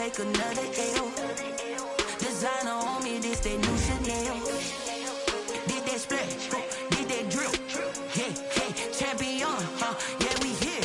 take another L. Designer on me, this that new Chanel. Did that splash, did that drip. Yeah, champion, yeah, we here.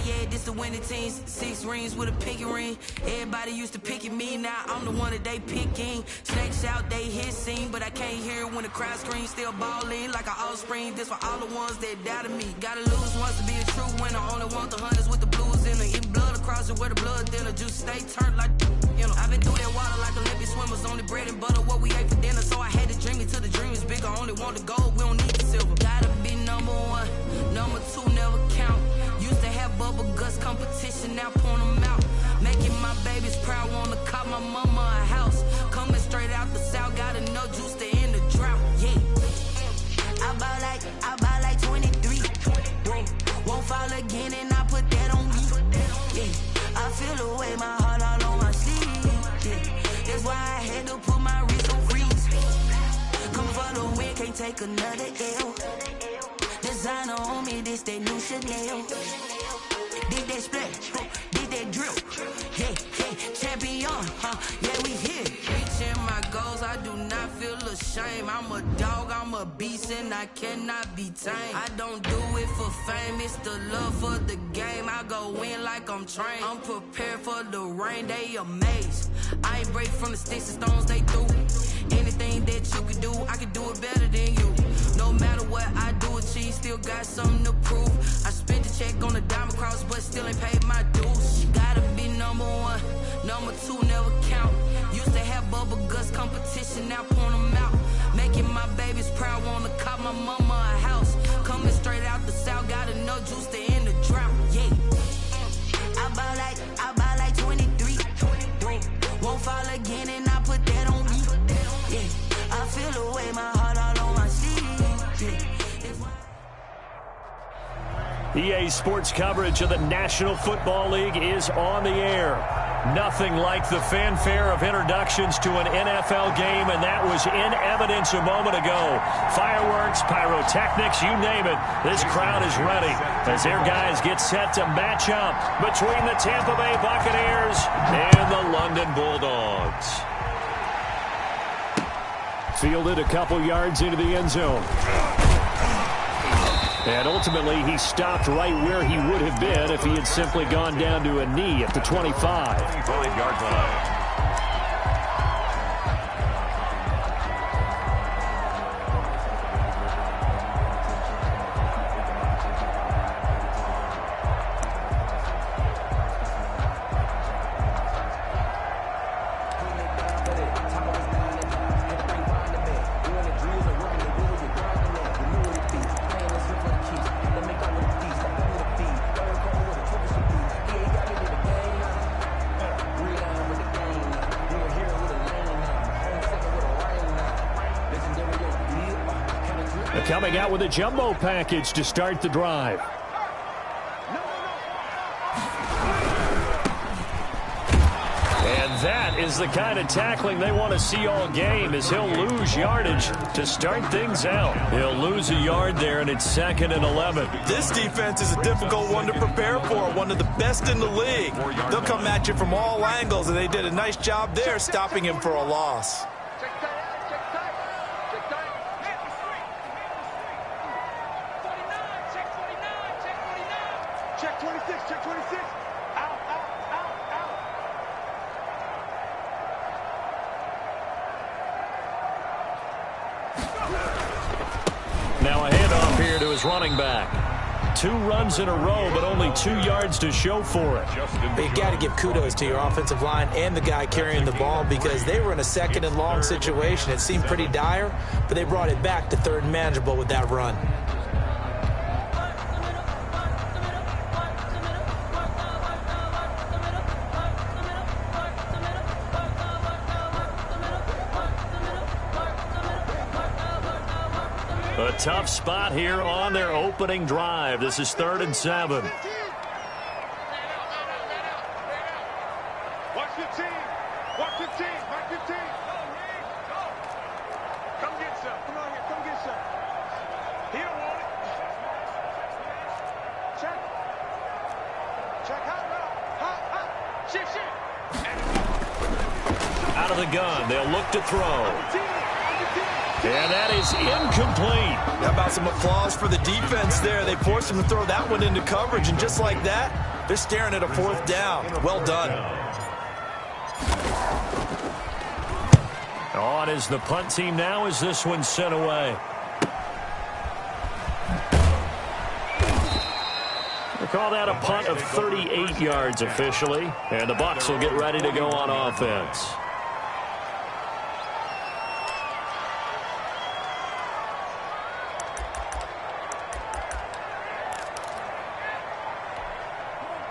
Yeah, this the winning teams. 6 rings with a pinky ring. Everybody used to picking me, now I'm the one that they picking. Snakes out, they hit scene, but I can't hear when the crowd screams. Still ballin' like an offspring. This for all the ones that doubted me. Gotta lose once to be a true winner. Only want the hunters with the blues in it. Eat blood across it where the blood thinner. Juice stay turned like, you know. I've been through that water like Olympic swimmers. Only bread and butter, what we ate for dinner. So I had to dream it till the dream is bigger. Only want the gold, we don't need the silver. Gotta be number 1, number 2 never count. Used to have bubble guts competition, now point them out. Making my babies proud, wanna cop my mama a house. Coming straight out the south, got enough juice to end the drought. Yeah, I buy like 23. Whoa, won't fall again, and I put that on me. Yeah, I feel the way, my heart all on my sleeve. Yeah, that's why I had to put my wrist on freeze. Come for the win, can't take another L. Designer on me, this that new Chanel. Did that splash, did that drip. Yeah, champion, yeah, we here. Reaching my goals, I do not feel ashamed. I'm a dog, I'm a beast, and I cannot be tamed. I don't do it for fame, it's the love for the game. I go in like I'm trained. I'm prepared for the rain, they amazed. I ain't break from the sticks and stones they threw. Anything that you can do, I can do it better than you. No matter what I do, achieve, still got something to prove. I spent the check on the diamond cross, but still ain't paid my dues. Gotta be number 1, number 2 never count. Used to have bubble guts competition, now point them out. Making my babies proud, wanna cop my mama a house. Coming straight out the south, got enough juice to end the drought. Yeah, I buy like 23. Won't fall again, and I put that on me. Yeah, I feel the way, my heart all on my sleeve. EA Sports coverage of the National Football League is on the air. Nothing like the fanfare of introductions to an NFL game, and that was in evidence a moment ago. Fireworks, pyrotechnics, you name it. This crowd is ready as their guys get set to match up between the Tampa Bay Buccaneers and the London Bulldogs. Fielded a couple yards into the end zone. And ultimately, he stopped right where he would have been if he had simply gone down to a knee at the 25. 25-yard line. Coming out with a jumbo package to start the drive. And that is the kind of tackling they want to see all game, as he'll lose yardage to start things out. He'll lose a yard there, and it's 2nd and 11. This defense is a difficult one to prepare for, one of the best in the league. They'll come at you from all angles, and they did a nice job there stopping him for a loss. Check 26, check 26. Out. Now a handoff here to his running back. 2 runs in a row, but only 2 yards to show for it. But you got to give kudos to your offensive line and the guy carrying the ball, because they were in a 2nd and long situation. It seemed pretty dire, but they brought it back to 3rd and manageable with that run. A tough spot here on their opening drive. This is 3rd and 7. Watch your team. Watch your team. Watch your team. Come get some. Come on here. Come get some. He don't want it. Check. Check. Hot. Shift. out of the gun. They'll look to throw. And that is incomplete. How about some applause for the defense there? They forced him to throw that one into coverage, and just like that, they're staring at a 4th down. Well done. On is the punt team now as this one's sent away. They call that a punt of 38 yards officially, and the Bucs will get ready to go on offense.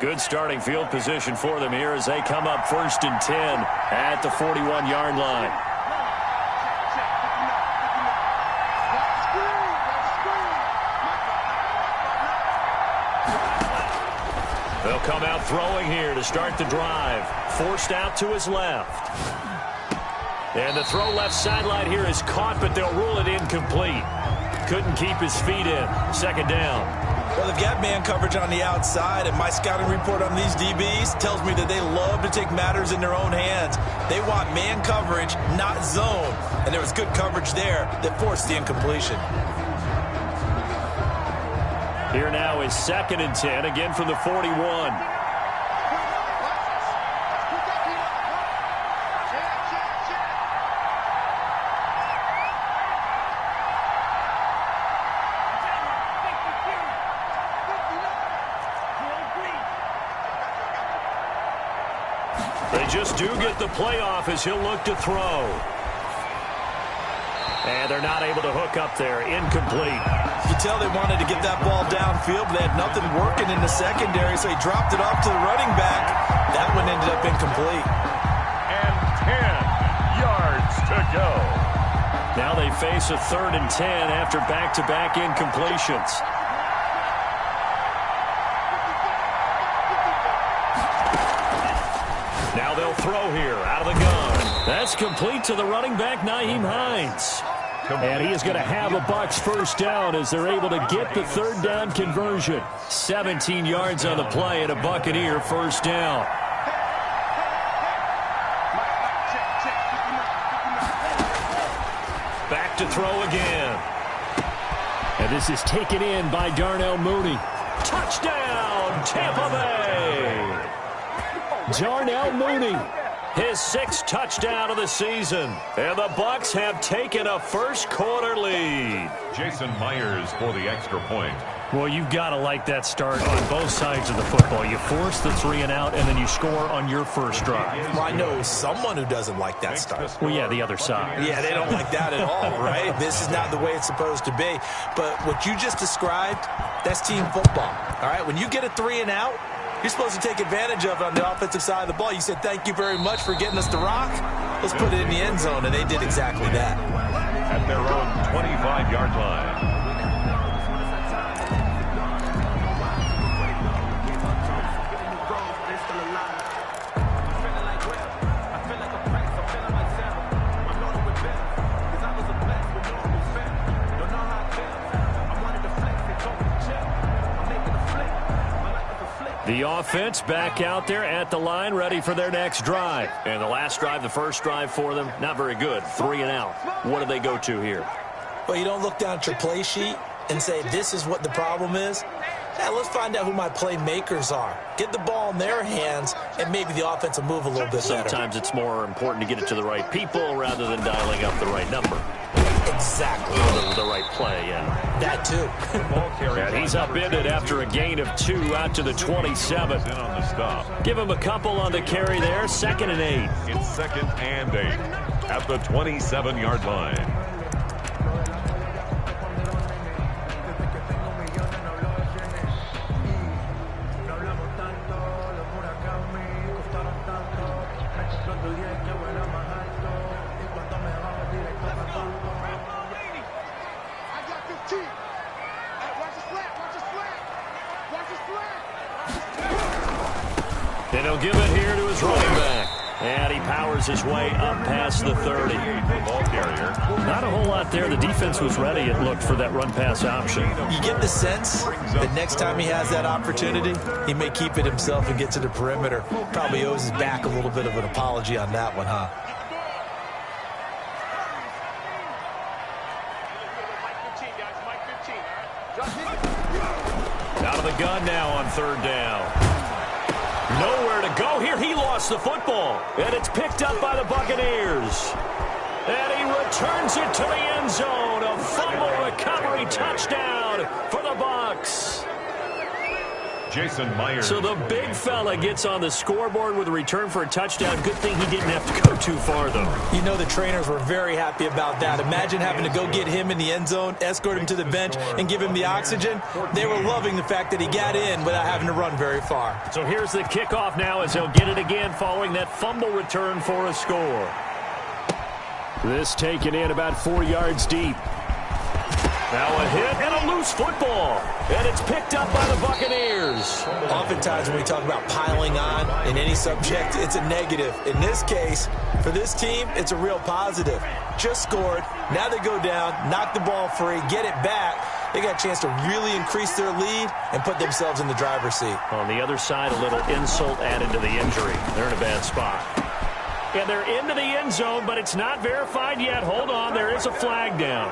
Good starting field position for them here as they come up 1st and 10 at the 41-yard line. They'll come out throwing here to start the drive. Forced out to his left. And the throw left sideline here is caught, but they'll rule it incomplete. Couldn't keep his feet in. 2nd down. Well, they've got man coverage on the outside, and my scouting report on these DBs tells me that they love to take matters in their own hands. They want man coverage, not zone. And there was good coverage there that forced the incompletion. Here now is 2nd and 10, again from the 41. They just do get the playoff as he'll look to throw. And they're not able to hook up there. Incomplete. You tell they wanted to get that ball downfield, but they had nothing working in the secondary, so he dropped it off to the running back. That one ended up incomplete. And 10 yards to go. Now they face a 3rd and 10 after back-to-back incompletions. Now they'll throw here out of the gun. That's complete to the running back, Nyheim Hines. And he is going to have a Bucs 1st down as they're able to get the 3rd down conversion. 17 yards on the play and a Buccaneer 1st down. Back to throw again. And this is taken in by Darnell Mooney. Touchdown, Tampa Bay! Darnell Mooney, his 6th touchdown of the season. And the Bucs have taken a 1st quarter lead. Jason Myers for the extra point. Well, you've got to like that start on both sides of the football. You force the 3 and out, and then you score on your 1st drive. Well, I know someone who doesn't like that start. Well, yeah, the other side. Yeah, they don't like that at all, right? This is not the way it's supposed to be. But what you just described, that's team football, all right? When you get a 3 and out, you're supposed to take advantage of it on the offensive side of the ball. You said, thank you very much for getting us the rock. Let's put it in the end zone, and they did exactly that. At their own 25-yard line. The offense back out there at the line, ready for their next drive. And the last drive, the 1st drive for them, not very good. 3 and out. What do they go to here? Well, you don't look down at your play sheet and say, this is what the problem is. Now, let's find out who my playmakers are. Get the ball in their hands, and maybe the offense will move a little bit better. Sometimes it's more important to get it to the right people rather than dialing up the right number. Exactly. The right play, yeah. That, too. And he's upended after a gain of 2 out to the 27. In on the stop. Give him a couple on the carry there. 2nd and 8. It's 2nd and 8 at the 27-yard line. And he'll give it here to his running back. And he powers his way up past the 30. Ball carrier. Not a whole lot there. The defense was ready, it looked, for that run-pass option. You get the sense that next time he has that opportunity, he may keep it himself and get to the perimeter. Probably owes his back a little bit of an apology on that one, huh? Out of the gun now on third down. Nowhere to go here. He lost the football. And it's picked up by the Buccaneers. And he returns it to the end zone. A fumble recovery touchdown for the Bucs. Jason Myers. So the big fella gets on the scoreboard with a return for a touchdown. Good thing he didn't have to go too far, though. You know the trainers were very happy about that. Imagine having to go get him in the end zone, escort him to the bench, and give him the oxygen. They were loving the fact that he got in without having to run very far. So here's the kickoff now as he'll get it again following that fumble return for a score. This taken in about 4 yards deep. Now a hit and a loose football. And it's picked up by the Buccaneers. Oftentimes when we talk about piling on in any subject, it's a negative. In this case, for this team, it's a real positive. Just scored. Now they go down, knock the ball free, get it back. They got a chance to really increase their lead and put themselves in the driver's seat. On the other side, a little insult added to the injury. They're in a bad spot. And they're into the end zone, but it's not verified yet. Hold on, there is a flag down.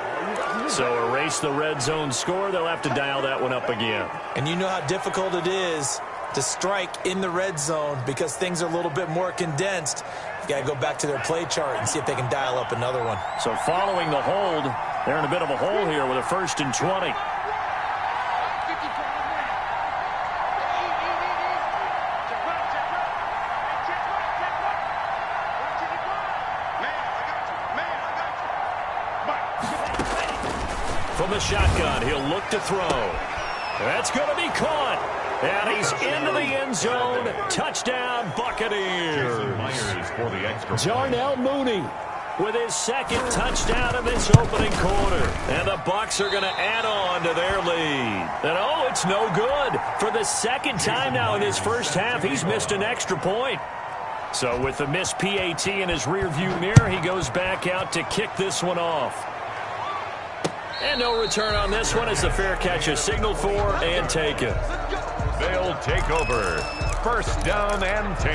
So erase the red zone score. They'll have to dial that one up again. And you know how difficult it is to strike in the red zone because things are a little bit more condensed. You got to go back to their play chart and see if they can dial up another one. So following the hold, they're in a bit of a hole here with a 1st and 20. From the shotgun, he'll look to throw. That's going to be caught. And he's into the end zone. Touchdown, Buccaneers. Darnell Mooney with his 2nd touchdown of this opening quarter. And the Bucs are going to add on to their lead. And oh, it's no good. For the 2nd time now in this first half, he's missed an extra point. So with the missed PAT in his rearview mirror, he goes back out to kick this one off. And no return on this one as the fair catch is signaled for and taken. They'll take over. 1st down and 10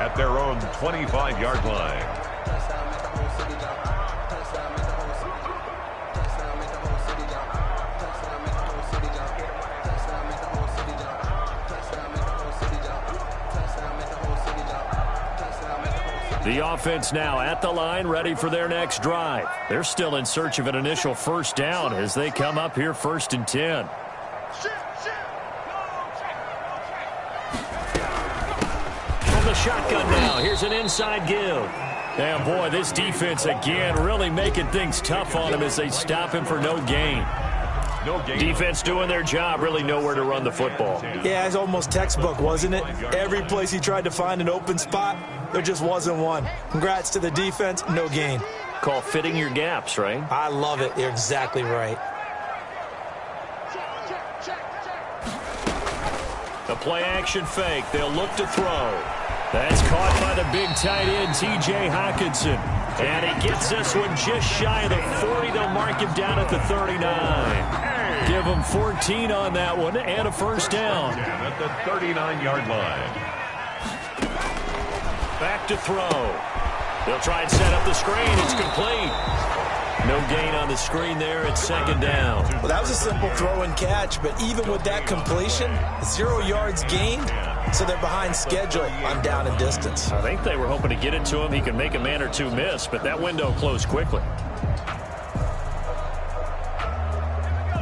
at their own 25-yard line. The offense now at the line, ready for their next drive. They're still in search of an initial 1st down as they come up here 1st and 10. From the shotgun now, here's an inside give. And boy, this defense again really making things tough on him as they stop him for no gain. Defense doing their job, really nowhere to run the football. Yeah, it's almost textbook, wasn't it? Every place he tried to find an open spot, there just wasn't one. Congrats to the defense, no gain. Call fitting your gaps, right? I love it. You're exactly right. The play action fake. They'll look to throw. That's caught by the big tight end, T.J. Hockenson. And he gets this one just shy of the 40. They'll mark him down at the 39. Give him 14 on that one and a 1st down. At the 39-yard line. Back to throw. They'll try and set up the screen. It's complete. No gain on the screen there. It's 2nd down. Well, that was a simple throw and catch, but even with that completion, 0 yards gained, so they're behind schedule on down and distance. I think they were hoping to get it to him. He could make a man or two miss, but that window closed quickly.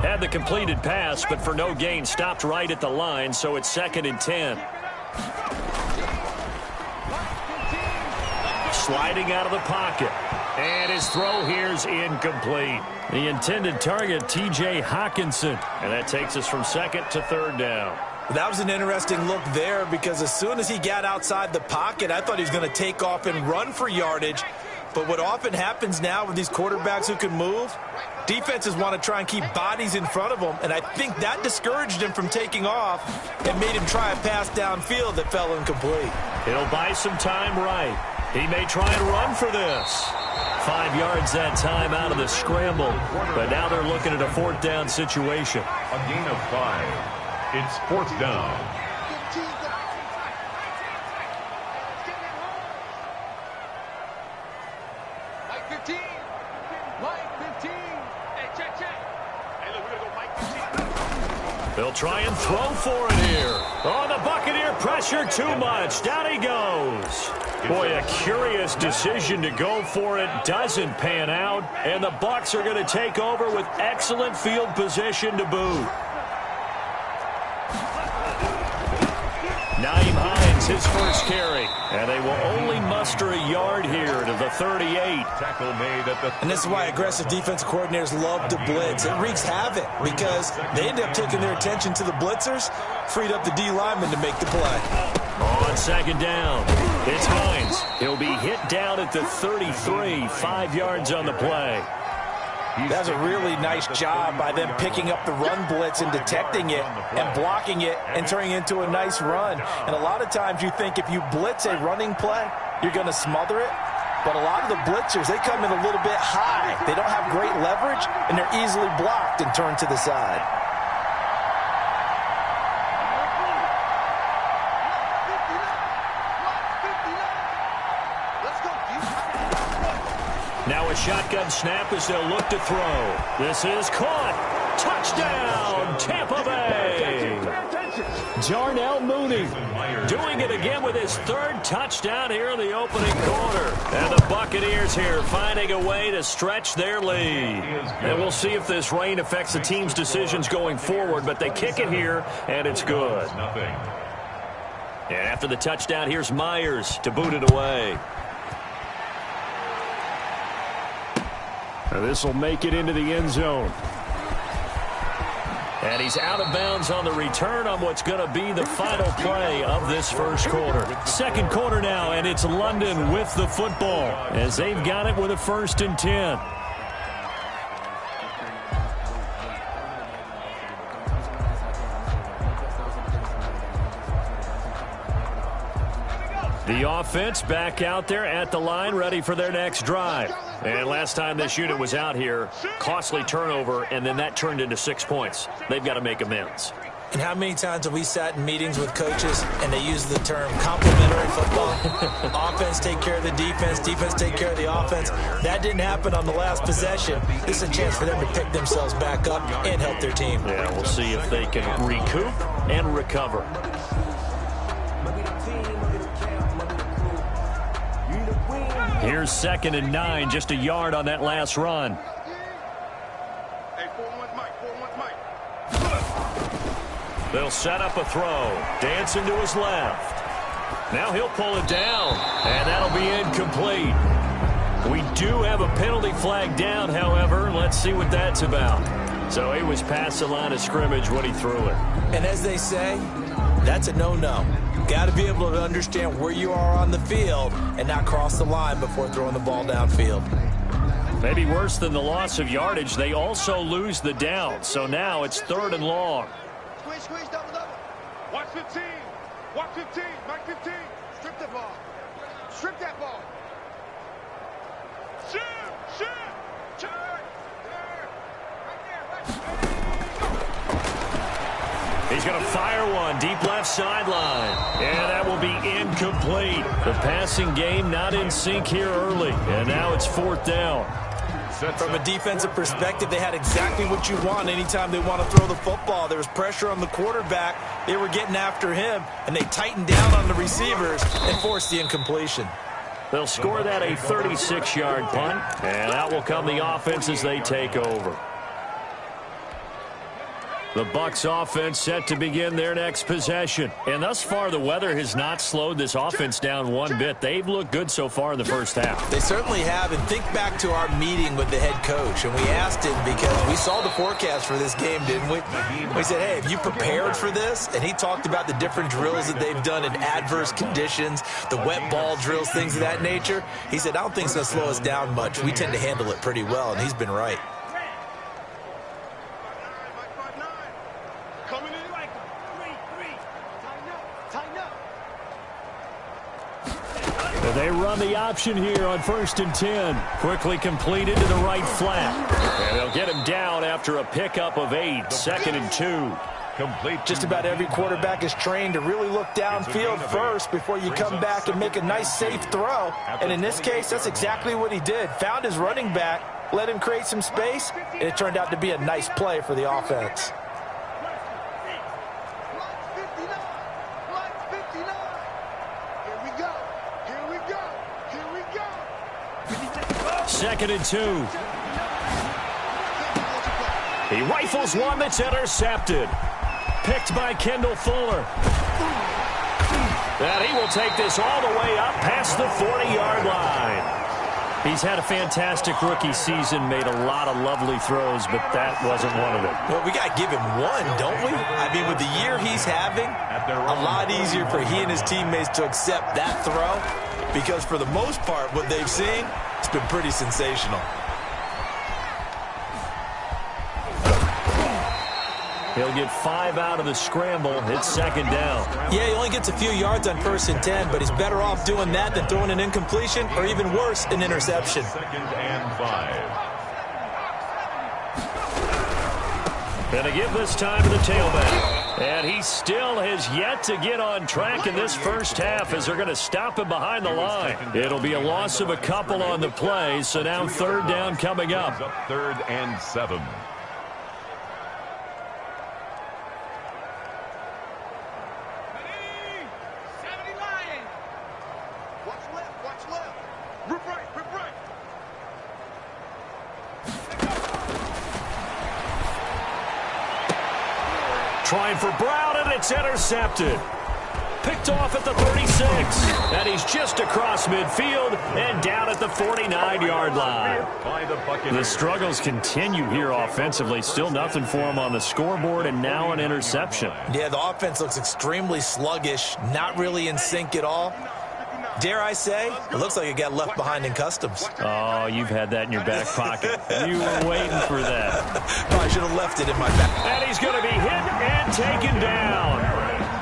Had the completed pass, but for no gain, stopped right at the line, so it's 2nd and 10. Sliding out of the pocket. And his throw here is incomplete. The intended target, T.J. Hockenson. And that takes us from 2nd to 3rd down. That was an interesting look there because as soon as he got outside the pocket, I thought he was going to take off and run for yardage. But what often happens now with these quarterbacks who can move, defenses want to try and keep bodies in front of them, and I think that discouraged him from taking off and made him try a pass downfield that fell incomplete. He'll buy some time right. He may try and run for this. 5 yards that time out of the scramble, but now they're looking at a 4th down situation. A gain of 5. It's 4th down. Mike 15. Mike 15. Hey, check. Hey, look, we're going to go Mike 15. They'll try and throw for it here. Oh, the Buccaneer pressure too much. Down he goes. Boy, a curious decision to go for it. Doesn't pan out. And the Bucs are going to take over with excellent field position to boot. Nyheim Hines, his first carry. And they will only muster a yard here to the 38. Tackle made at the... And this is why aggressive defensive coordinators love to blitz. It wreaks havoc because they end up taking their attention to the blitzers, freed up the D lineman to make the play. On second down, it's Hines. He'll be hit down at the 33, 5 yards on the play. That's a really nice job by them picking up the run blitz and detecting it and blocking it and turning it into a nice run. And a lot of times you think if you blitz a running play, you're going to smother it. But a lot of the blitzers, they come in a little bit high. They don't have great leverage, and they're easily blocked and turned to the side. Now a shotgun snap as they'll look to throw. This is caught. Touchdown, Tampa Bay. Jarnell Mooney doing it again with his third touchdown here in the opening quarter. And the Buccaneers here finding a way to stretch their lead. And we'll see if this rain affects the team's decisions going forward, but they kick it here, and it's good. And after the touchdown, here's Myers to boot it away. This will make it into the end zone. And he's out of bounds on the return on what's going to be the final play of this first quarter. Second quarter now, and it's London with the football as they've got it with a 1st and 10. The offense back out there at the line, ready for their next drive. And last time this unit was out here, costly turnover, and then that turned into 6 points. They've got to make amends. And how many times have we sat in meetings with coaches and they use the term complementary football? Offense take care of the defense, defense take care of the offense. That didn't happen on the last possession. This is a chance for them to pick themselves back up and help their team. Yeah, we'll see if they can recoup and recover. Here's 2nd and 9, just a yard on that last run. Hey, 4-1 Mike, 4-1 Mike. They'll set up a throw. Dancing to his left. Now he'll pull it down, and that'll be incomplete. We do have a penalty flag down, however. Let's see what that's about. So he was past the line of scrimmage when he threw it. And as they say, that's a no-no. Got to be able to understand where you are on the field and not cross the line before throwing the ball downfield. Maybe worse than the loss of yardage, they also lose the down. So now it's 3rd and long. Squeeze, double. Watch 15. Watch 15. Mike 15. Strip the ball. Strip that ball. Shoot. Turn. Right there. He's going to fire one deep left sideline. And that will be incomplete. The passing game not in sync here early. And now it's 4th down. From a defensive perspective, they had exactly what you want anytime they want to throw the football. There was pressure on the quarterback. They were getting after him, and they tightened down on the receivers and forced the incompletion. They'll score that a 36-yard punt. And out will come the offense as they take over. The Bucs offense set to begin their next possession. And thus far, the weather has not slowed this offense down one bit. They've looked good so far in the first half. They certainly have. And think back to our meeting with the head coach. And we asked him because we saw the forecast for this game, didn't we? We said, hey, have you prepared for this? And he talked about the different drills that they've done in adverse conditions, the wet ball drills, things of that nature. He said, I don't think it's going to slow us down much. We tend to handle it pretty well. And he's been right. They run the option here on 1st and 10. Quickly completed to the right flat. And they'll get him down after a pickup of 8. 2nd and 2. Complete. Just about every quarterback is trained to really look downfield first before you come back and make a nice, safe throw. And in this case, that's exactly what he did. Found his running back, let him create some space, and it turned out to be a nice play for the offense. 2nd and 2. He rifles one that's intercepted. Picked by Kendall Fuller. And he will take this all the way up past the 40-yard line. He's had a fantastic rookie season, made a lot of lovely throws, but that wasn't one of them. Well, we got to give him one, don't we? I mean, with the year he's having, a lot easier for he and his teammates to accept that throw because for the most part, what they've seen, it's been pretty sensational. He'll get 5 out of the scramble. It's 2nd down. Yeah, he only gets a few yards on 1st and 10, but he's better off doing that than throwing an incompletion or even worse, an interception. 2nd and 5. Gonna give this time to the tailback. And he still has yet to get on track in this first half as they're going to stop him behind the line. It'll be a loss of a couple on the play, so now 3rd down coming up. 3rd and 7. Trying for Brown, and it's intercepted. Picked off at the 36. And he's just across midfield and down at the 49-yard line. The struggles continue here offensively. Still nothing for him on the scoreboard, and now an interception. Yeah, the offense looks extremely sluggish, not really in sync at all. Dare I say, it looks like it got left behind in customs. Oh, you've had that in your back pocket. You were waiting for that. Probably should have left it in my back. And he's going to be hit and taken down.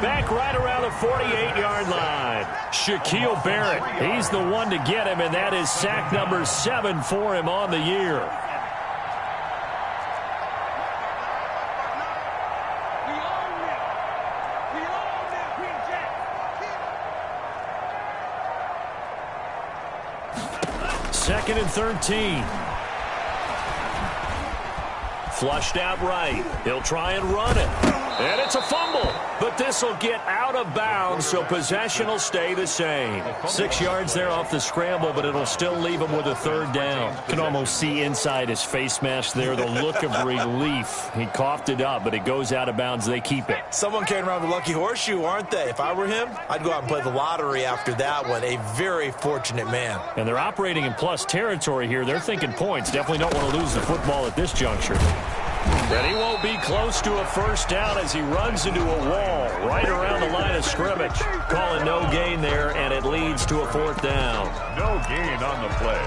Back right around the 48-yard line. Shaquille Barrett, he's the one to get him, and that is sack number 7 for him on the year. Second and 13. Flushed out right. He'll try and run it. And it's a fumble. But this will get out of bounds, so possession will stay the same. 6 yards there off the scramble, but it'll still leave him with a 3rd down. Can almost see inside his face mask there the look of relief. He coughed it up, but it goes out of bounds. They keep it. Someone carrying around the lucky horseshoe, aren't they? If I were him, I'd go out and play the lottery after that one. A very fortunate man. And they're operating in plus territory here. They're thinking points. Definitely don't want to lose the football at this juncture. And he won't be close to a 1st down as he runs into a wall right around the line of scrimmage. Calling no gain there, and it leads to a 4th down. No gain on the play.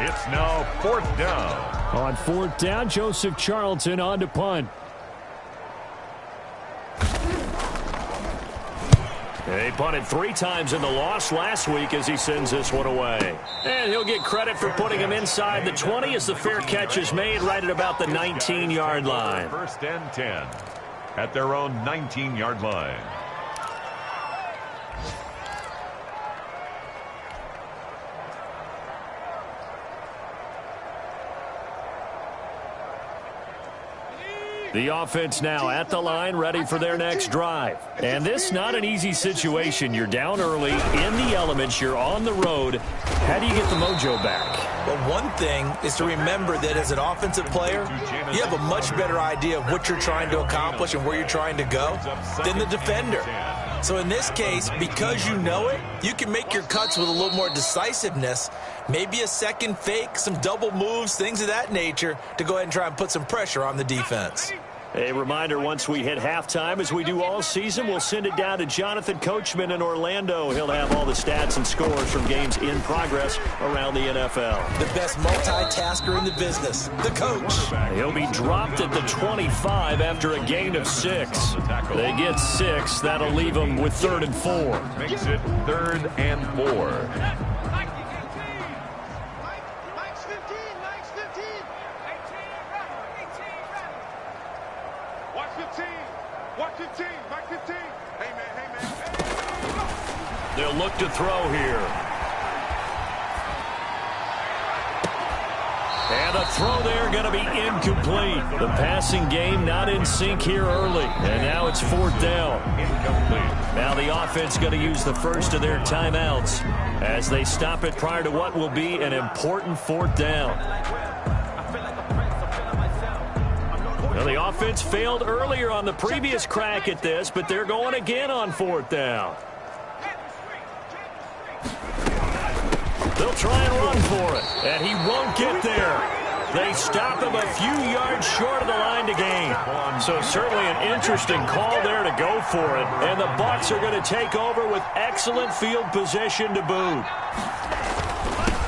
It's now 4th down. On 4th down, Joseph Charlton on to punt. They punted 3 times in the loss last week as he sends this one away. And he'll get credit for putting him inside the 20 as the fair catch is made right at about the 19-yard line. 1st and 10 at their own 19-yard line. The offense now at the line, ready for their next drive. And this not an easy situation. You're down early, in the elements, you're on the road. How do you get the mojo back? Well, one thing is to remember that as an offensive player, you have a much better idea of what you're trying to accomplish and where you're trying to go than the defender. So in this case, because you know it, you can make your cuts with a little more decisiveness, maybe a second fake, some double moves, things of that nature, to go ahead and try and put some pressure on the defense. A reminder, once we hit halftime, as we do all season, we'll send it down to Jonathan Coachman in Orlando. He'll have all the stats and scores from games in progress around the NFL. The best multitasker in the business, the coach. He'll be dropped at the 25 after a gain of 6. They get 6. That'll leave them with 3rd and 4. Makes it 3rd and 4. They'll look to throw here. And the throw there going to be incomplete. The passing game not in sync here early. And now it's 4th down. Incomplete. Now the offense going to use the first of their timeouts as they stop it prior to what will be an important 4th down. Well, the offense failed earlier on the previous crack at this, but they're going again on 4th down. They'll try and run for it, and he won't get there. They stop him a few yards short of the line to gain. So certainly an interesting call there to go for it. And the Bucs are going to take over with excellent field position to boot.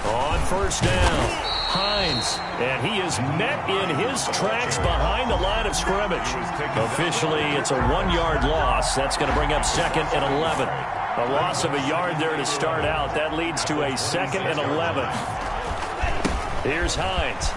On 1st down, Hines, and he is met in his tracks behind the line of scrimmage. Officially, it's a 1-yard loss. That's going to bring up 2nd and 11. A loss of a yard there to start out. That leads to a 2nd and 11. Here's Hines.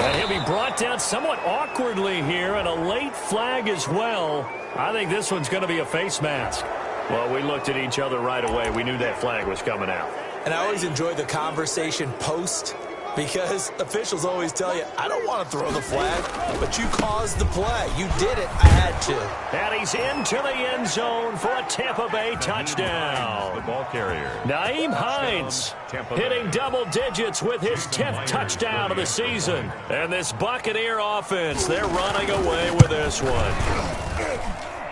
And he'll be brought down somewhat awkwardly here, and a late flag as well. I think this one's going to be a face mask. Well, we looked at each other right away. We knew that flag was coming out. And I always enjoy the conversation post, because officials always tell you, I don't want to throw the flag, but you caused the play. You did it. I had to. And he's into the end zone for a Tampa Bay touchdown. The ball carrier, Nyheim Hines, hitting double digits with his 10th touchdown of the season. And this Buccaneer offense, they're running away with this one.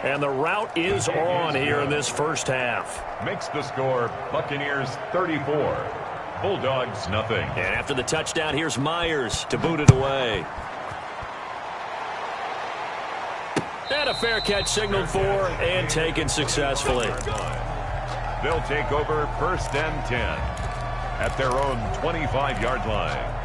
And the route is on here in this first half. Makes the score Buccaneers 34. Bulldogs nothing. And after the touchdown, here's Myers to boot it away. And a fair catch signaled for and taken successfully. They'll take over 1st and 10 at their own 25-yard line.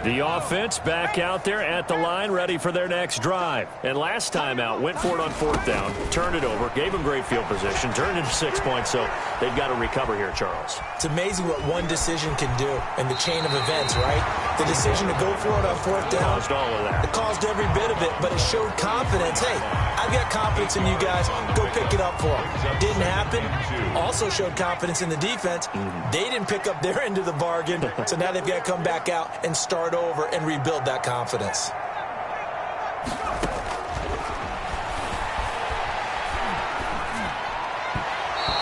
The offense back out there at the line, ready for their next drive. And last time out, went for it on 4th down, turned it over, gave them great field position, turned into 6 points, so they've got to recover here, Charles. It's amazing what one decision can do in the chain of events, right? The decision to go for it on 4th down. Caused all of that. It caused every bit of it, but it showed confidence. Hey, I've got confidence in you guys. Go pick it up for them. Didn't happen. Also showed confidence in the defense. They didn't pick up their end of the bargain, so now they've got to come back out and start over and rebuild that confidence.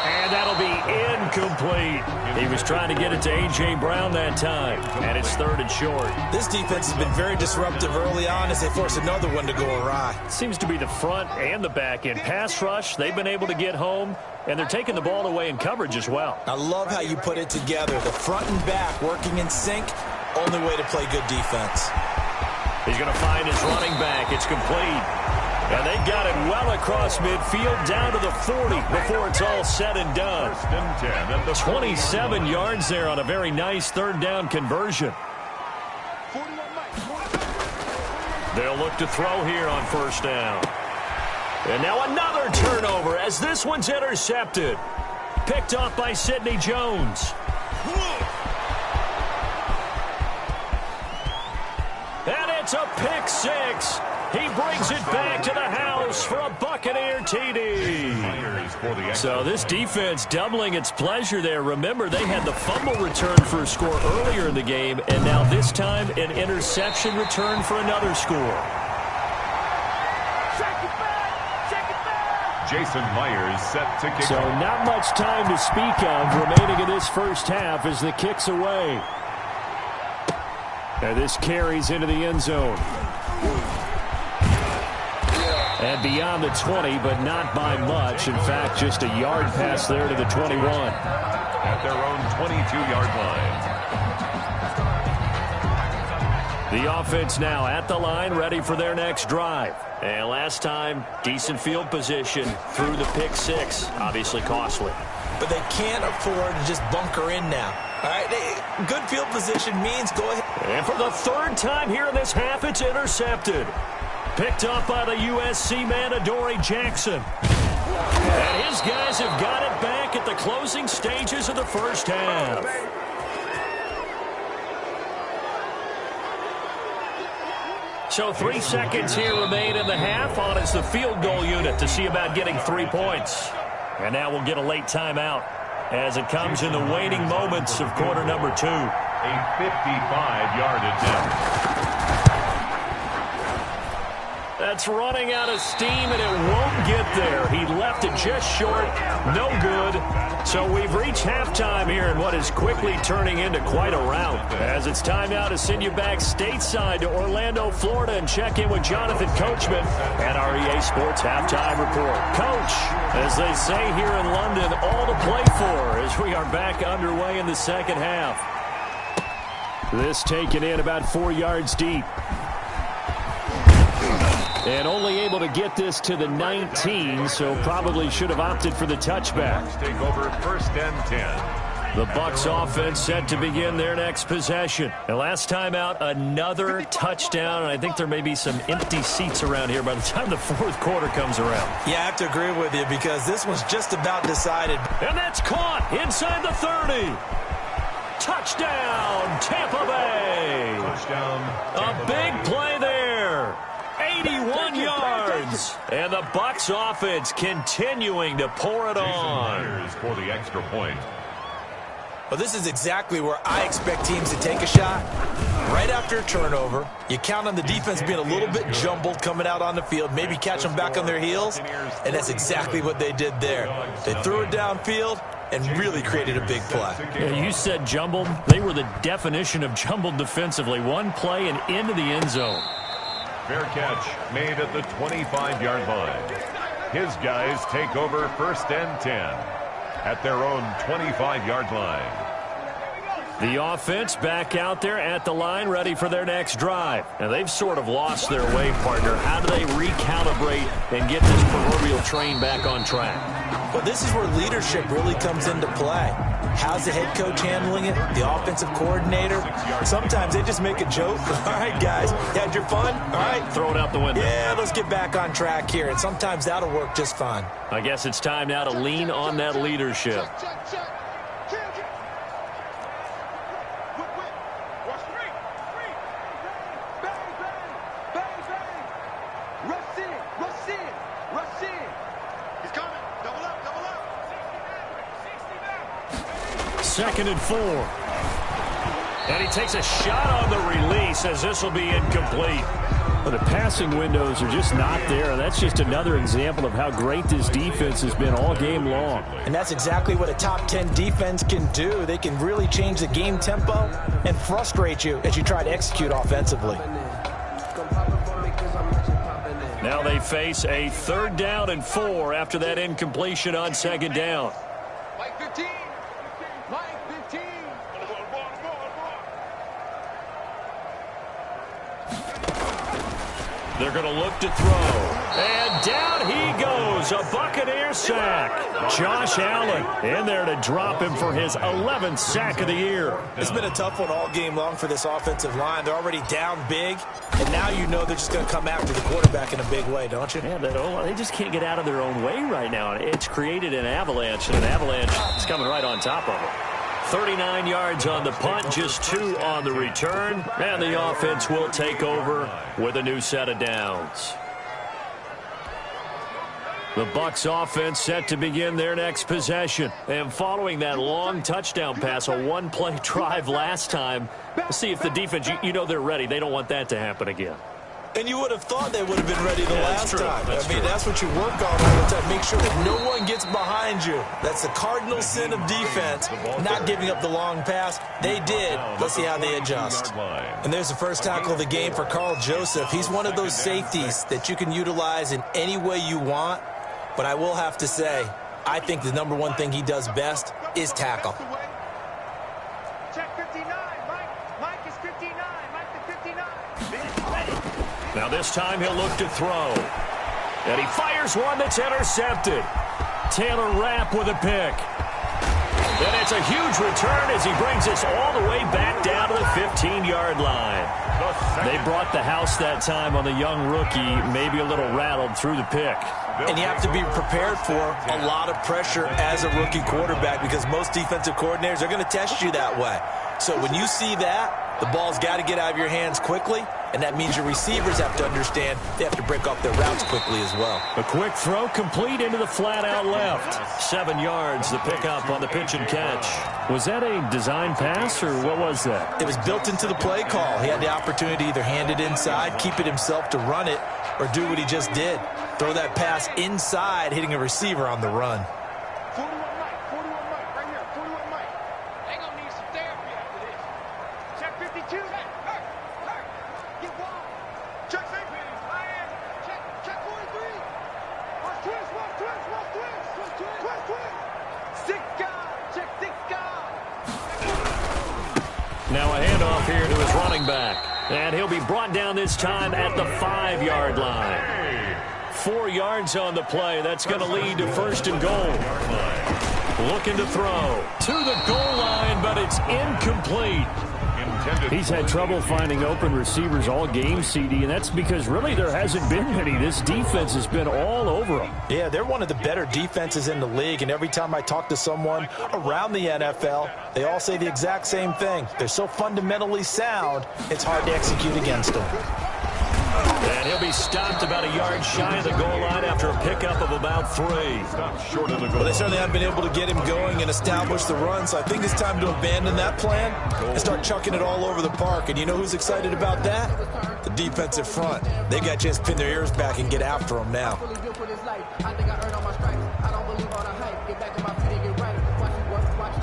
And that'll be incomplete. He was trying to get it to A.J. Brown that time, and it's 3rd and short. This defense has been very disruptive early on as they force another one to go awry. Seems to be the front and the back end. Pass rush, they've been able to get home, and they're taking the ball away in coverage as well. I love how you put it together. The front and back working in sync. Only way to play good defense. He's going to find his running back. It's complete. And they got it well across midfield down to the 40 before it's all said and done. 1st and 10 at the 27 yards there on a very nice 3rd down conversion. They'll look to throw here on 1st down. And now another turnover as this one's intercepted. Picked off by Sidney Jones. And it's a pick 6. He brings it back to the house for a Buccaneer TD. So this defense doubling its pleasure there. Remember, they had the fumble return for a score earlier in the game, and now this time an interception return for another score. Jason Myers set to kick So off. not much time to speak of remaining in this first half as the kick's away. And this carries into the end zone. And beyond the 20, but not by much. In fact, just a yard pass there to the 21. At their own 22-yard line. The offense now at the line, ready for their next drive. And last time, decent field position through the pick 6. Obviously costly. But they can't afford to just bunker in now. All right, good field position means go ahead. And for the 3rd time here in this half, it's intercepted. Picked up by the USC man, Adoree Jackson. And his guys have got it back at the closing stages of the first half. So 3 seconds here remain in the half. On is the field goal unit to see about getting 3 points. And now we'll get a late timeout as it comes in the waning moments of quarter number 2. A 55-yard attempt. That's running out of steam, and it won't get there. He left it just short. No good. So we've reached halftime here in what is quickly turning into quite a rout. As it's time now to send you back stateside to Orlando, Florida, and check in with Jonathan Coachman and our EA Sports Halftime Report. Coach, as they say here in London, all to play for as we are back underway in the second half. This taken in about 4 yards deep. And only able to get this to the 19, so probably should have opted for the touchback. Take over 1st and 10. The Bucs offense set to begin their next possession. And last time out, another touchdown. And I think there may be some empty seats around here by the time the fourth quarter comes around. Yeah, I have to agree with you because this one's just about decided. And that's caught inside the 30. Touchdown, Tampa Bay. Touchdown. A big play there. 81 yards. And the Bucs offense continuing to pour it on. For the extra point. Well, this is exactly where I expect teams to take a shot. Right after a turnover, you count on the defense being a little bit jumbled coming out on the field, maybe catch them back on their heels, and that's exactly what they did there. They threw it downfield and really created a big play. Yeah, you said jumbled. They were the definition of jumbled defensively. One play and into the end zone. Fair catch made at the 25-yard line. His guys take over 1st and 10 at their own 25-yard line. The offense back out there at the line, ready for their next drive. Now, they've sort of lost their way, partner. How do they recalibrate and get this proverbial train back on track? Well, this is where leadership really comes into play. How's the head coach handling it? The offensive coordinator? Sometimes they just make a joke. All right, guys, you had your fun? All right. Throw it out the window. Yeah, let's get back on track here. And sometimes that'll work just fine. I guess it's time now to lean on that leadership. Second and 4. And he takes a shot on the release as this will be incomplete. Well, the passing windows are just not there, and that's just another example of how great this defense has been all game long. And that's exactly what a top 10 defense can do. They can really change the game tempo and frustrate you as you try to execute offensively. Now they face a 3rd down and 4 after that incompletion on 2nd down. Mike 15. Mike 15. They're going to look to throw. And down he goes. A Buccaneer sack. Josh Allen in there to drop him for his 11th sack of the year. It's been a tough one all game long for this offensive line. They're already down big, and now you know they're just going to come after the quarterback in a big way, don't you? Yeah, they just can't get out of their own way right now. It's created an avalanche, and an avalanche is coming right on top of it. 39 yards on the punt, just 2 on the return. And the offense will take over with a new set of downs. The Bucs offense set to begin their next possession. And following that long touchdown pass, a one-play drive last time, let's see if the defense, you know they're ready. They don't want that to happen again. And you would have thought they would have been ready the last time. That's what you work on all the time. Make sure that no one gets behind you. That's the cardinal sin of defense, not giving up the long pass. They did. Let's see how they adjust. And there's the first tackle of the game for Carl Joseph. He's one of those safeties that you can utilize in any way you want. But I will have to say, I think the number one thing he does best is tackle. Check 59. Mike is 59. Mike the 59. Now this time he'll look to throw. And he fires one that's intercepted. Taylor Rapp with a pick. And it's a huge return as he brings us all the way back down to the 15-yard line. They brought the house that time on the young rookie, maybe a little rattled through the pick. And you have to be prepared for a lot of pressure as a rookie quarterback because most defensive coordinators are going to test you that way. So when you see that, the ball's got to get out of your hands quickly, And that means your receivers have to understand they have to break off their routes quickly as well. A quick throw complete into the flat out left. 7 yards, the pickup on the pitch and catch. Was that a design pass, or what was that? It was built into the play call. He had the opportunity to either hand it inside, keep it himself to run it, or do what he just did. Throw that pass inside, hitting a receiver on the run. 41 Mike, right here, 41 Mike. They gonna need some therapy after this. Check 52. Get wild. Check safety. Check 43. Watch twist. Sick guy. Check sick guy. Now a handoff here to his running back. And he'll be brought down this time at the 5-yard line. 4 yards on the play. That's going to lead to 1st and goal. Looking to throw to the goal line, but it's incomplete. He's had trouble finding open receivers all game, CD, and that's because really there hasn't been many. This defense has been all over them. Yeah, they're one of the better defenses in the league, and every time I talk to someone around the NFL, they all say the exact same thing. They're so fundamentally sound, it's hard to execute against them. And he'll be stopped about a yard shy of the goal line after a pickup of about 3. Short of the goal. Well, they certainly haven't been able to get him going and establish the run, so I think it's time to abandon that plan and start chucking it all over the park. And you know who's excited about that? The defensive front. They got a chance to pin their ears back and get after him now.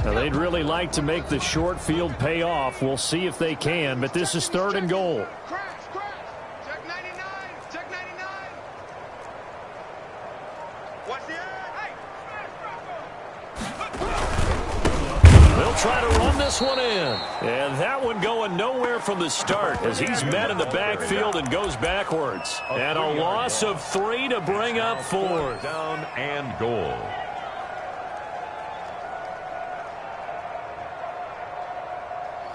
Now, they'd really like to make the short field pay off. We'll see if they can, but this is 3rd and goal. Try to run this one in. And that one going nowhere from the start as he's met in the backfield and goes backwards. And a loss of 3 to bring up 4th. Down and goal.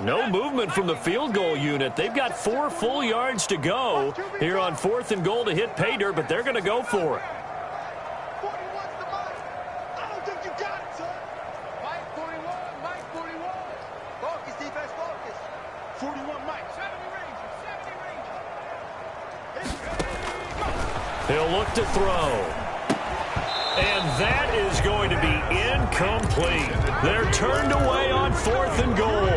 No movement from the field goal unit. They've got 4 full yards to go here on 4th and goal to hit pay dirt, but they're going to go for it. He'll look to throw. And that is going to be incomplete. They're turned away on 4th and goal.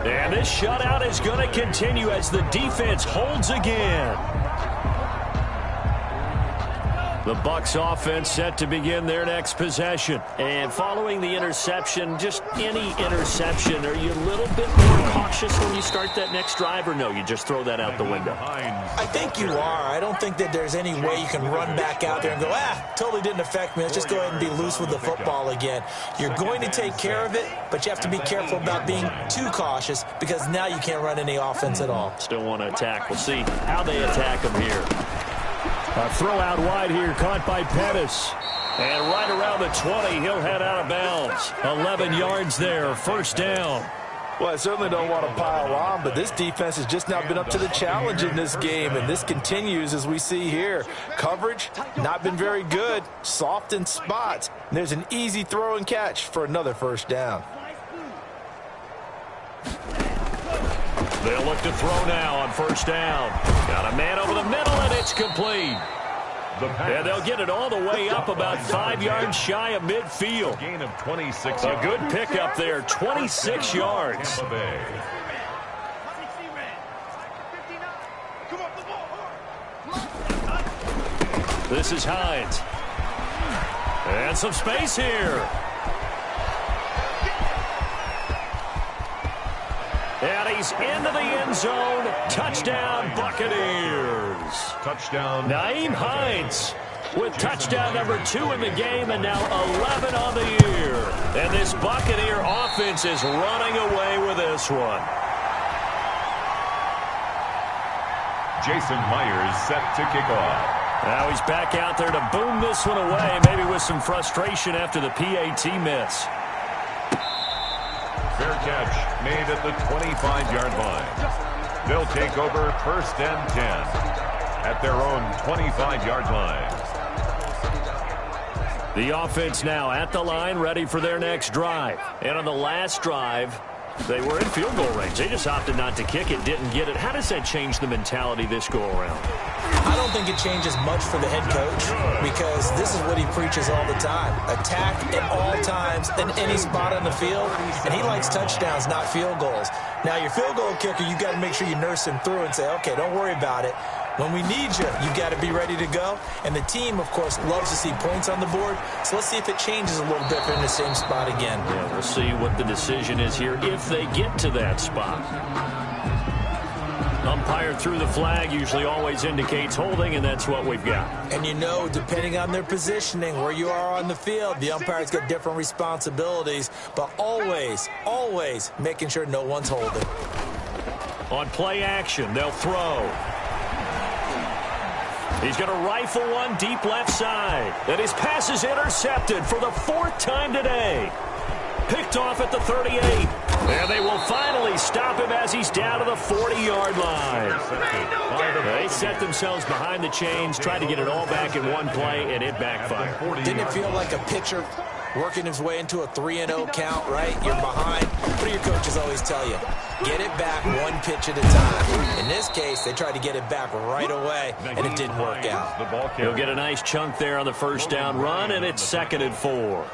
And this shutout is going to continue as the defense holds again. The Bucs offense set to begin their next possession. And following the interception, just any interception, are you a little bit more cautious when you start that next drive, or no, you just throw that out the window? I think you are. I don't think that there's any way you can run back out there and go, totally didn't affect me. Let's just go ahead and be loose with the football again. You're going to take care of it, but you have to be careful about being too cautious because now you can't run any offense at all. Still want to attack. We'll see how they attack him here. A throw out wide here, caught by Pettis. And right around the 20, he'll head out of bounds. 11 yards there, 1st down. Well, I certainly don't want to pile on, but this defense has just not been up to the challenge in this game, and this continues as we see here. Coverage, not been very good, soft in spots. And there's an easy throw and catch for another 1st down. They'll look to throw now on 1st down. Got a man over the middle, and it's complete. And they'll get it all the way up about 5 yards shy of midfield. Gain of 26. A good pickup there, 26 yards. This is Hines. And some space here. And he's into the end zone. Touchdown, Buccaneers. Touchdown. Nyheim Hines with touchdown number 2 in the game and now 11 on the year. And this Buccaneer offense is running away with this one. Jason Myers set to kick off. Now he's back out there to boom this one away, maybe with some frustration after the PAT miss. Fair catch made at the 25-yard line. They'll take over 1st and 10 at their own 25-yard line. The offense now at the line, ready for their next drive. And on the last drive, They were in field goal range. They just opted not to kick it, didn't get it. How does that change the mentality this go-around? I don't think it changes much for the head coach because this is what he preaches all the time. Attack at all times in any spot on the field, and he likes touchdowns, not field goals. Now, your field goal kicker, you got to make sure you nurse him through and say, okay, don't worry about it. When we need you, you got to be ready to go. And the team, of course, loves to see points on the board. So let's see if it changes a little bit if they're in the same spot again. Yeah, we'll see what the decision is here if they get to that spot. Umpire threw the flag, usually always indicates holding, and that's what we've got. And you know, depending on their positioning, where you are on the field, the umpire's got different responsibilities, but always, always making sure no one's holding. On play action, they'll throw. He's going to rifle one deep left side. And his pass is intercepted for the 4th time today. Picked off at the 38. And they will finally stop him as he's down to the 40-yard line. They set themselves behind the chains, tried to get it all back in one play, and it backfired. Didn't it feel like a pitcher working his way into a 3-0 count, right? You're behind. What do your coaches always tell you? Get it back one pitch at a time. In this case, they tried to get it back right away, and it didn't work out. He'll get a nice chunk there on the first down run, and it's 2nd and 4.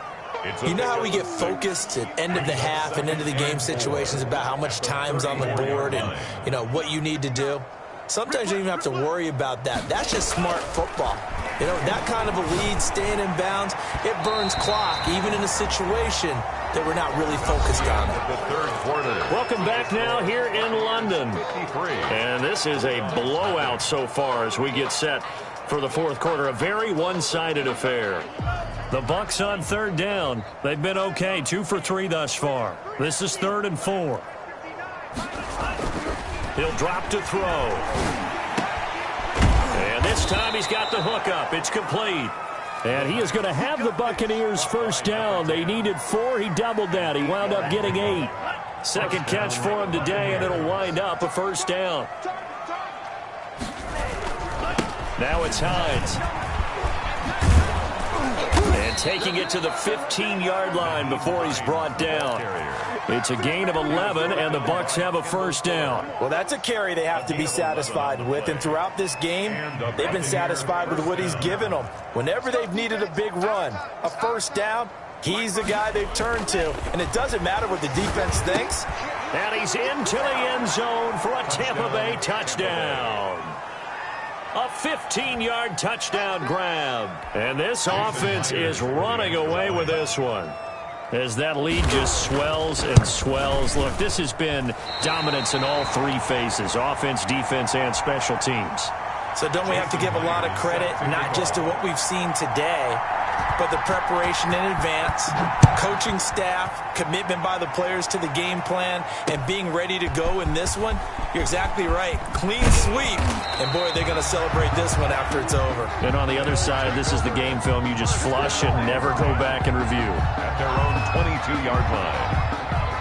You know how we get focused at end of the half and into the game situations about how much time's on the board and, you know, what you need to do? Sometimes you don't even have to worry about that. That's just smart football. You know, that kind of a lead, staying in bounds, it burns clock, even in a situation that we're not really focused on. The 3rd quarter. Welcome back now here in London. And this is a blowout so far as we get set for the 4th quarter. A very one-sided affair. The Bucs on 3rd down. They've been okay, 2 for 3 thus far. This is 3rd and 4. He'll drop to throw. And this time he's got the hook up. It's complete. And he is going to have the Buccaneers first down. They needed 4. He doubled that. He wound up getting 8. Second catch for him today, and it'll wind up a first down. Now it's Hines. And taking it to the 15-yard line before he's brought down. It's a gain of 11, and the Bucs have a first down. Well, that's a carry they have to be satisfied with, and throughout this game, they've been satisfied with what he's given them. Whenever they've needed a big run, a first down, he's the guy they've turned to, and it doesn't matter what the defense thinks. And he's into the end zone for a Tampa Bay touchdown. A 15-yard touchdown grab. And this offense is running away with this one, as that lead just swells and swells. Look, this has been dominance in all 3 phases, offense, defense, and special teams. So don't we have to give a lot of credit, not just to what we've seen today, but the preparation in advance, coaching staff, commitment by the players to the game plan, and being ready to go in this one? You're exactly right. Clean sweep. And, boy, they're going to celebrate this one after it's over. And on the other side, this is the game film you just flush and never go back and review. At their own 22-yard line.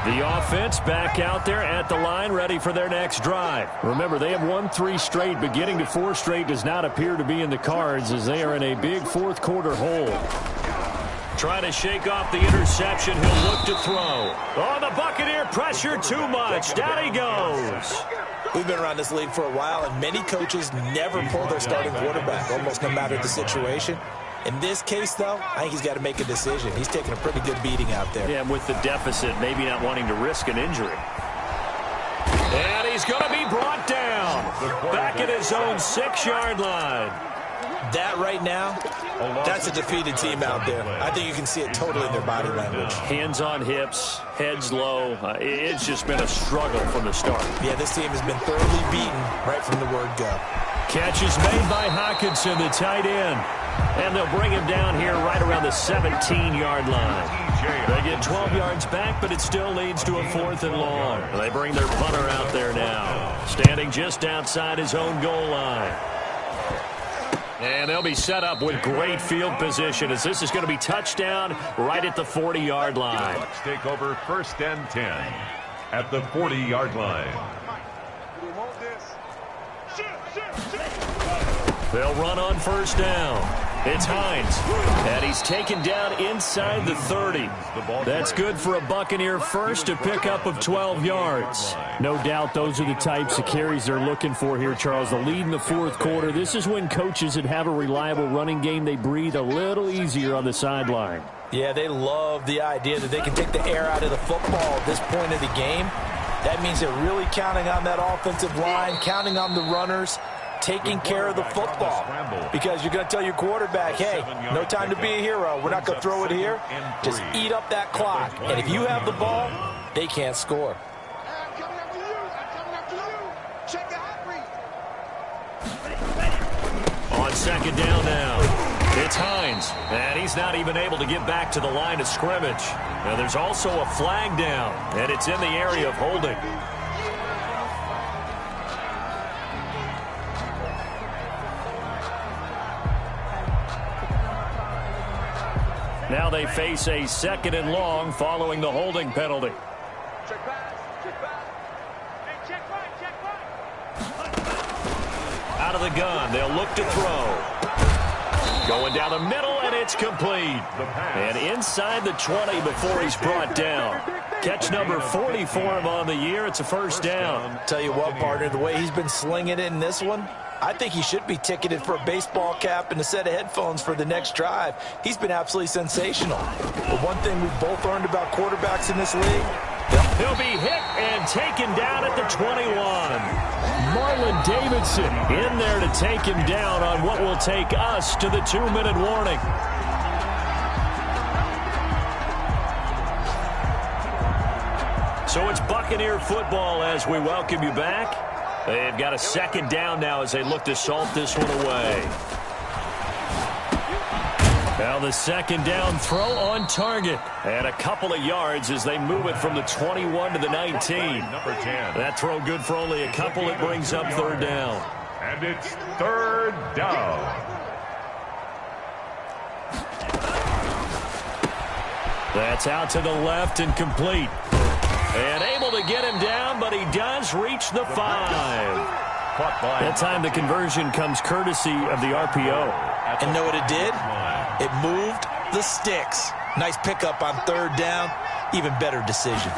The offense back out there at the line, ready for their next drive. Remember, they have won 3 straight, but getting to 4 straight does not appear to be in the cards as they are in a big 4th quarter hole. Trying to shake off the interception. He'll look to throw. Oh, the Buccaneer pressure too much. Down he goes. We've been around this league for a while, and many coaches never pull their starting quarterback, almost no matter the situation. In this case, though, I think he's got to make a decision. He's taking a pretty good beating out there. Yeah, with the deficit, maybe not wanting to risk an injury. And he's going to be brought down. Back at his own 6-yard line. That right now, that's a defeated team out there. I think you can see it totally in their body language. Hands on hips, heads low. It's just been a struggle from the start. Yeah, this team has been thoroughly beaten right from the word go. Catch is made by Hockenson, the tight end. And they'll bring him down here right around the 17-yard line. They get 12 yards back, but it still leads to a 4th and long. They bring their punter out there now, standing just outside his own goal line. And they'll be set up with great field position as this is going to be touchdown right at the 40-yard line. Bucs take over 1st and 10 at the 40-yard line. They'll run on 1st down. It's Hines, and he's taken down inside the 30. That's good for a Buccaneer first, a pickup of 12 yards. No doubt those are the types of carries they're looking for here, Charles. The lead in the fourth quarter. This is when coaches that have a reliable running game, they breathe a little easier on the sideline. Yeah, they love the idea that they can take the air out of the football at this point of the game. That means they're really counting on that offensive line, counting on the runners, taking care of the football. Because you're going to tell your quarterback, hey, no time to be a hero. We're not going to throw it here. Just eat up that clock. And if you have the ball, they can't score. I'm coming after you. I'm coming after you. Check the hot read. On second down now. It's Hines, and he's not even able to get back to the line of scrimmage. Now, there's also a flag down, and it's in the area of holding. Now they face a second and long following the holding penalty. Check pass. Check pass. Hey, check right. Out of the gun, they'll look to throw. Going down the middle, and it's complete. And inside the 20 before he's brought down. Catch number 40 for him on the year. It's a first down. Tell you what, partner, the way he's been slinging it in this one, I think he should be ticketed for a baseball cap and a set of headphones for the next drive. He's been absolutely sensational. But one thing we've both learned about quarterbacks in this league, he'll be hit and taken down at the 21. Marlon Davidson in there to take him down on what will take us to the 2-minute warning. So it's Buccaneer football as we welcome you back. They've got a second down now as they look to salt this one away. Now the second down throw on target. And a couple of yards as they move it from the 21 to the 19. Number 10. That throw good for only a couple. It brings up third down. And it's third down. That's out to the left and complete. And able to get him down, but he does reach the 5. That time the conversion comes courtesy of the RPO. and know what it did? It moved the sticks. Nice pickup on third down. Even better decision.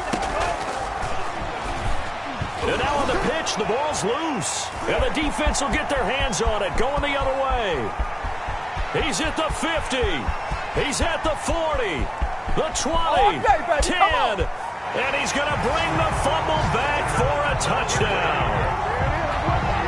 And now on the pitch, the ball's loose. And the defense will get their hands on it, going the other way. He's at the 50. He's at the 40. The 20. 10. And he's going to bring the fumble back for a touchdown.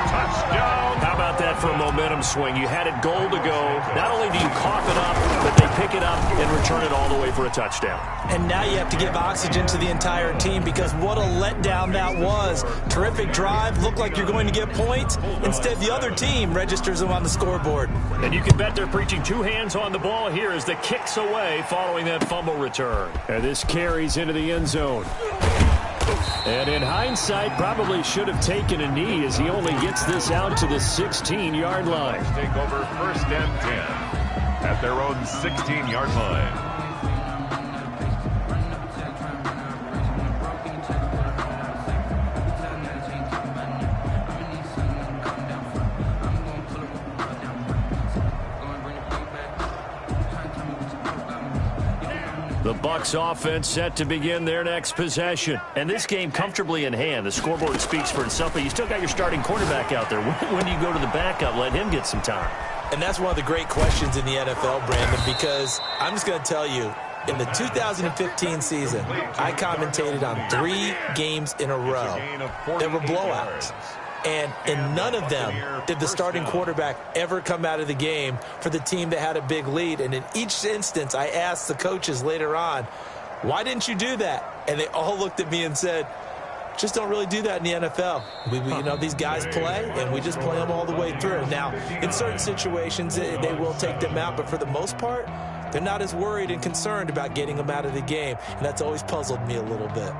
Touchdown. How about that for a momentum swing? You had it goal to go. Not only do you cough it up, but they pick it up and return it all the way for a touchdown. And now you have to give oxygen to the entire team, because what a letdown that was. Terrific drive. Looked like you're going to get points. Instead, the other team registers them on the scoreboard. And you can bet they're preaching two hands on the ball here as the kick's away following that fumble return. And this carries into the end zone. And in hindsight, probably should have taken a knee as he only gets this out to the 16-yard line. Take over first and 10 at their own 16-yard line. The Bucs offense set to begin their next possession. And this game comfortably in hand. The scoreboard speaks for itself, but you still got your starting quarterback out there. When do you go to the backup? Let him get some time. And that's one of the great questions in the NFL, Brandon, because I'm just going to tell you, in the 2015 season, I commentated on 3 games in a row. There were blowouts. And in none of them did the starting quarterback ever come out of the game for the team that had a big lead. And in each instance, I asked the coaches later on, why didn't you do that? And they all looked at me and said, just don't really do that in the NFL. You know, these guys play, and we just play them all the way through. Now, in certain situations, they will take them out. But for the most part, they're not as worried and concerned about getting them out of the game. And that's always puzzled me a little bit.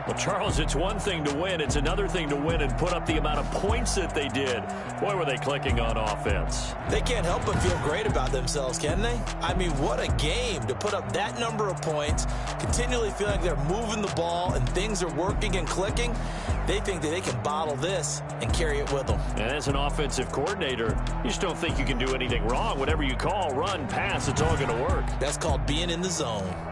Well, Charles, it's one thing to win. It's another thing to win and put up the amount of points that they did. Boy, were they clicking on offense. They can't help but feel great about themselves, can they? I mean, what a game to put up that number of points, continually feeling like they're moving the ball and things are working and clicking. They think that they can bottle this and carry it with them. And as an offensive coordinator, you just don't think you can do anything wrong. Whatever you call, run, pass, it's all going to work. That's called being in the zone.